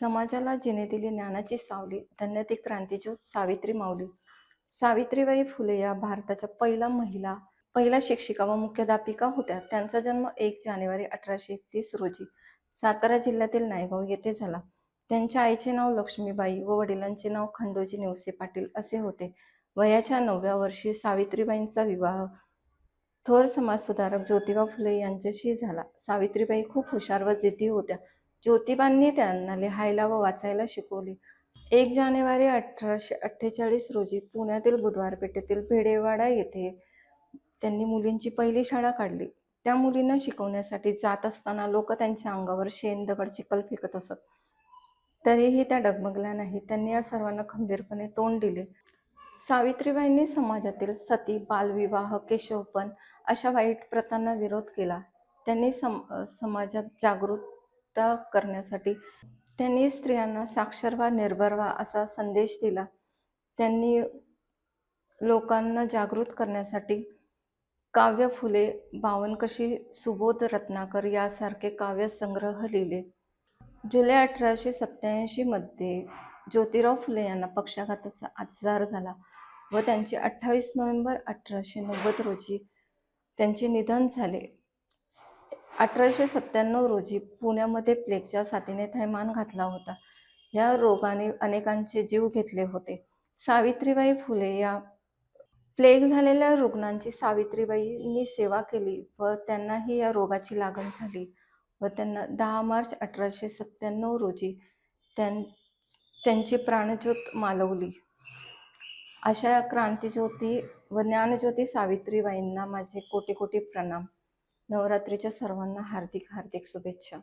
समाजाला जिने दिली ज्ञानाची सावली, धन्य ती क्रांतीज्योत सावित्री माऊली. सावित्रीबाई फुले या भारताच्या पहिल्या शिक्षिका व मुख्याध्यापिका होत्या. त्यांचा जन्म 1 जानेवारी 1831 रोजी सातारा जिल्ह्यातील नायगाव येथे झाला. त्यांच्या आईचे नाव लक्ष्मीबाई व वडिलांचे नाव खंडोजी नेवसे पाटील असे होते. वयाच्या 9व्या वर्षी सावित्रीबाईंचा विवाह थोर समाजसुधारक ज्योतिबा फुले यांच्याशी झाला. सावित्रीबाई खूप हुशार व जिद्दी होत्या. ज्योतिबांनी त्यांना लिहायला व वाचायला शिकवले. 1 जानेवारी 1848 रोजी पुण्यातील बुधवार पेठेतील भिडेवाडा येथे त्यांनी मुलींची पहिली शाळा काढली. त्या मुलींना शिकवण्यासाठी जात असताना लोक त्यांच्या अंगावर शेण, दगड, चिखल फेकत असत. तरीही त्या डगमगल्या नाहीत. त्यांनी या सर्वांना खंबीरपणे तोंड दिले. सावित्रीबाईंनी समाजातील सती, बालविवाह, केशवपण अशा वाईट प्रथांना विरोध केला. त्यांनी समाजात जागरूकता करण्यासाठी त्यांनी स्त्रियांना साक्षर व्हा, निर्भर व्हा असा संदेश दिला. त्यांनी लोकांना जागृत करण्यासाठी काव्य फुले, बावनकशी, सुबोध रत्नाकर यासारखे काव्यसंग्रह लिहिले. जुलै 1887 मध्ये ज्योतिराव फुले यांना पक्षाघाताचा आजार झाला व त्यांचे 28 नोव्हेंबर 1890 रोजी त्यांचे निधन झाले. 1897 रोजी पुण्यामध्ये प्लेगच्या साथीने थैमान घातला होता. या रोगाने अनेकांचे जीव घेतले होते. सावित्रीबाई फुले या प्लेग झालेल्या रुग्णांची सावित्रीबाईंनी सेवा केली व त्यांनाही या रोगाची लागण झाली व त्यांना 10 मार्च 1897 रोजी त्यांची प्राणज्योत मालवली. अशा क्रांतिज्योती व ज्ञानज्योती सावित्रीबाईंना माझे कोटी कोटी प्रणाम. नवरात्रीच्या सर्वांना हार्दिक हार्दिक शुभेच्छा.